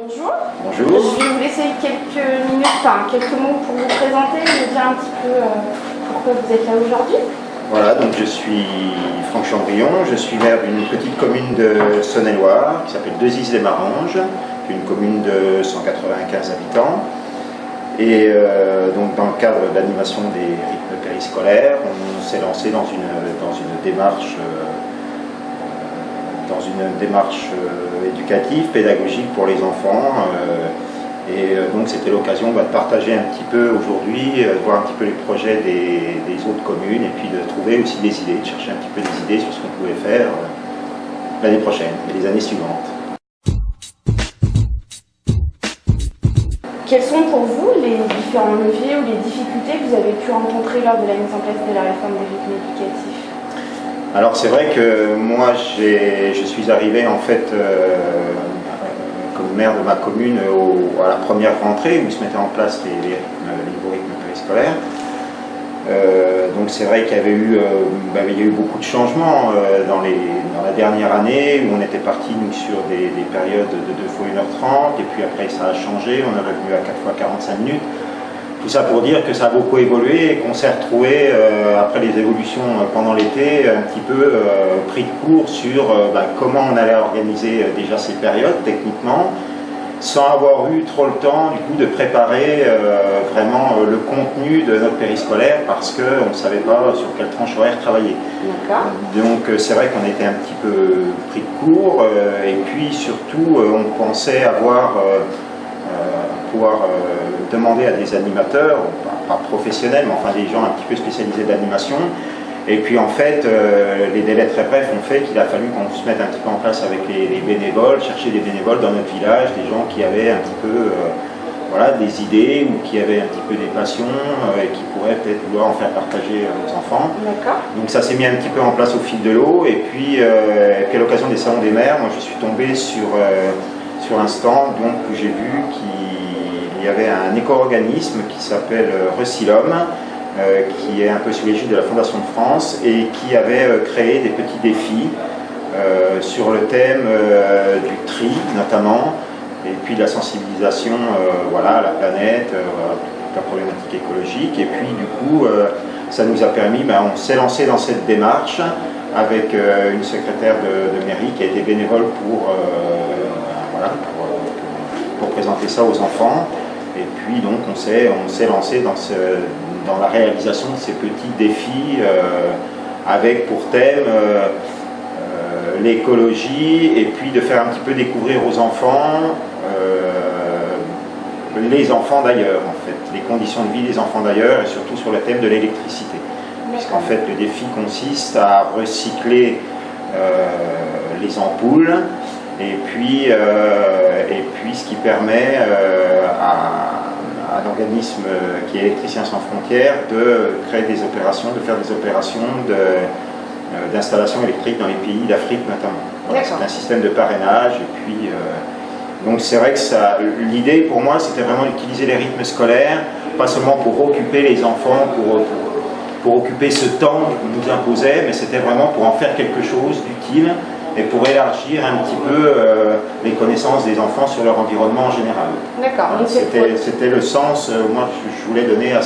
Bonjour. Bonjour. Je vais vous laisser quelques mots pour vous présenter, me dire un petit peu pourquoi vous êtes là aujourd'hui. Voilà, donc je suis Franck Chambrion, je suis maire d'une petite commune de Saône-et-Loire qui s'appelle Deuxis-les-Maranges, qui est une commune de 195 habitants. Et donc dans le cadre de l'animation des rythmes périscolaires, on s'est lancé dans une démarche éducative, pédagogique pour les enfants. Donc c'était l'occasion de partager un petit peu aujourd'hui, de voir un petit peu les projets des autres communes et puis de trouver aussi des idées, de chercher un petit peu des idées sur ce qu'on pouvait faire l'année prochaine et les années suivantes. Quels sont pour vous les différents leviers ou les difficultés que vous avez pu rencontrer lors de la mise en place de la réforme des rythmes éducatifs? Alors c'est vrai que moi je suis arrivé en fait comme maire de ma commune à la première rentrée où se mettaient en place les nouveaux rythmes périscolaires. Donc c'est vrai qu'il y avait eu beaucoup de changements dans la dernière année où on était parti sur des périodes de 2 fois 1h30 et puis après ça a changé, on est revenu à 4 fois 45 minutes. Tout ça pour dire que ça a beaucoup évolué et qu'on s'est retrouvé après les évolutions pendant l'été un petit peu pris de court sur comment on allait organiser déjà ces périodes techniquement, sans avoir eu trop le temps du coup de préparer vraiment le contenu de notre périscolaire parce qu'on ne savait pas sur quelle tranche horaire travailler. Donc c'est vrai qu'on était un petit peu pris de court et puis surtout on pensait pouvoir demander à des animateurs, pas professionnels, mais enfin des gens un petit peu spécialisés d'animation. Et puis en fait, les délais très brefs ont fait qu'il a fallu qu'on se mette un petit peu en place avec les bénévoles, chercher des bénévoles dans notre village, des gens qui avaient un petit peu des idées ou qui avaient un petit peu des passions et qui pourraient peut-être vouloir en faire partager aux enfants. Donc ça s'est mis un petit peu en place au fil de l'eau. Et puis à l'occasion des salons des maires, moi je suis tombé sur un stand où j'ai vu qu'il y avait un éco-organisme qui s'appelle Recilhomme, qui est un peu sous l'égide de la Fondation de France et qui avait créé des petits défis sur le thème du tri notamment et puis de la sensibilisation à la planète, toute la problématique écologique. Et puis du coup ça nous a permis, on s'est lancé dans cette démarche avec une secrétaire de mairie qui a été bénévole pour présenter ça aux enfants. Et puis donc on s'est lancé dans la réalisation de ces petits défis avec pour thème l'écologie et puis de faire un petit peu découvrir aux enfants les enfants d'ailleurs en fait, les conditions de vie des enfants d'ailleurs et surtout sur le thème de l'électricité. Puisqu'en fait le défi consiste à recycler les ampoules et puis ce qui permet à l'organisme qui est Électriciens sans frontières de faire des opérations d'installation électrique dans les pays d'Afrique notamment. C'est un système de parrainage et puis donc c'est vrai que l'idée pour moi c'était vraiment d'utiliser les rythmes scolaires, pas seulement pour occuper les enfants, pour occuper ce temps qu'on nous imposait, mais c'était vraiment pour en faire quelque chose d'utile et pour élargir un petit peu les connaissances des enfants sur leur environnement en général. D'accord. C'était le sens moi je voulais donner à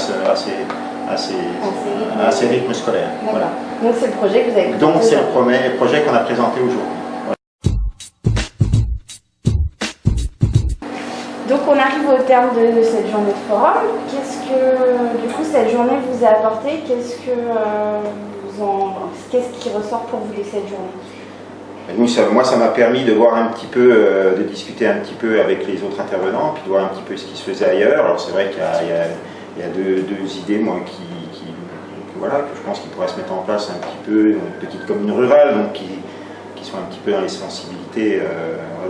ces rythmes scolaires. Voilà. Donc c'est le projet que vous avez présenté. Donc c'est le premier projet qu'on a présenté aujourd'hui. Voilà. Donc on arrive au terme de cette journée de forum. Qu'est-ce que du coup cette journée vous a apporté? Qu'est-ce qui ressort pour vous de cette journée? Moi, ça m'a permis de voir un petit peu, de discuter un petit peu avec les autres intervenants, puis de voir un petit peu ce qui se faisait ailleurs. Alors c'est vrai qu'il y a deux idées, moi, que je pense qu'il pourrait se mettre en place un petit peu, une petite commune rurale, donc qui sont un petit peu dans les sensibilités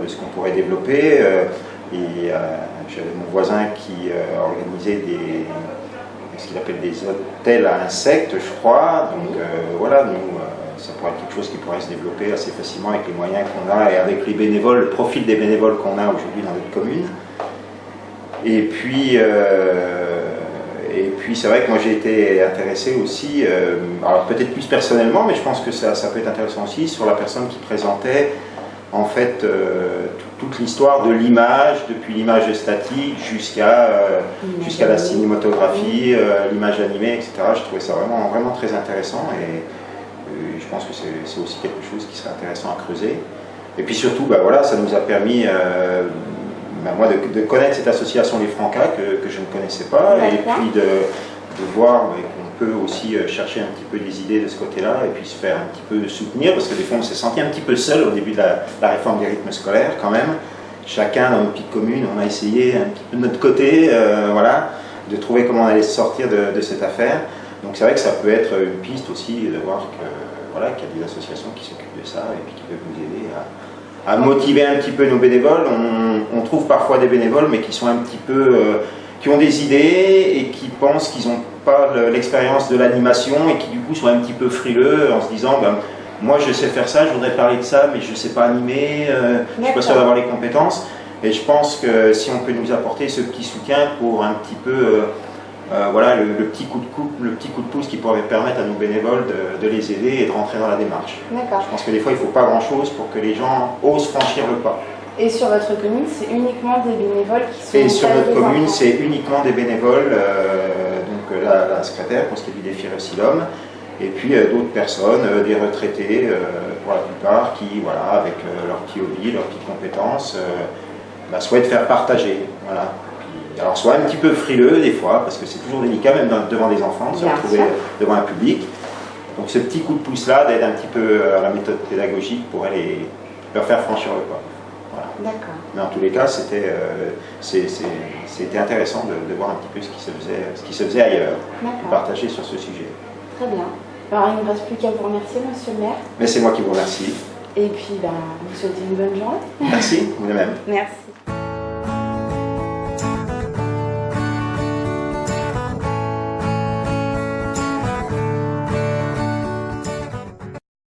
de ce qu'on pourrait développer. J'avais mon voisin qui organisait ce qu'il appelle des hôtels à insectes, je crois. Donc ça pourrait être quelque chose qui pourrait se développer assez facilement avec les moyens qu'on a et avec les bénévoles, le profil des bénévoles qu'on a aujourd'hui dans notre commune. Et puis c'est vrai que moi j'ai été intéressé aussi, alors peut-être plus personnellement, mais je pense que ça peut être intéressant aussi, sur la personne qui présentait en fait toute l'histoire de l'image, depuis l'image statique jusqu'à la cinématographie, l'image animée, etc. Je trouvais ça vraiment, vraiment très intéressant et je pense que c'est aussi quelque chose qui serait intéressant à creuser. Et puis surtout, bah, voilà, ça nous a permis moi de connaître cette association Les Francas que je ne connaissais pas et puis de voir qu'on peut aussi chercher un petit peu des idées de ce côté-là et puis se faire un petit peu soutenir parce que des fois on s'est senti un petit peu seul au début de la réforme des rythmes scolaires quand même. Chacun dans nos petites communes, on a essayé un petit peu de notre côté voilà, de trouver comment on allait sortir de cette affaire. Donc c'est vrai que ça peut être une piste aussi de voir voilà, qu'il y a des associations qui s'occupent de ça et puis qui peuvent nous aider à motiver un petit peu nos bénévoles. On trouve parfois des bénévoles mais qui sont un petit peu... qui ont des idées et qui pensent qu'ils n'ont pas l'expérience de l'animation et qui du coup sont un petit peu frileux en se disant ben, moi je sais faire ça, je voudrais parler de ça mais je ne sais pas animer, je ne suis pas sûr d'avoir les compétences. Et je pense que si on peut nous apporter ce petit soutien pour un petit peu voilà, le petit coup de pouce qui pourrait permettre à nos bénévoles de les aider et de rentrer dans la démarche. Je pense que des fois il ne faut pas grand chose pour que les gens osent franchir le pas. Et sur votre commune, c'est uniquement des bénévoles qui sont... Et sur notre commune, c'est uniquement des bénévoles, donc la secrétaire pour ce qui est du défi Récilhomme, et puis d'autres personnes, des retraités pour la plupart, qui, voilà, avec leurs petits hobbies, leurs petites compétences, souhaitent faire partager. Voilà. Puis, alors, soit un petit peu frileux des fois, parce que c'est toujours délicat, même devant des enfants, de se retrouver devant un public. Donc ce petit coup de pouce-là, d'aide un petit peu à la méthode pédagogique, pourrait leur faire franchir le pas. Voilà. D'accord. Mais en tous les cas, c'était intéressant de voir un petit peu ce qui se faisait ailleurs, de partager sur ce sujet. Très bien. Alors, il ne me reste plus qu'à vous remercier, monsieur le maire. Mais c'est moi qui vous remercie. Et puis, vous souhaitez une bonne journée. Merci, vous de même. Merci.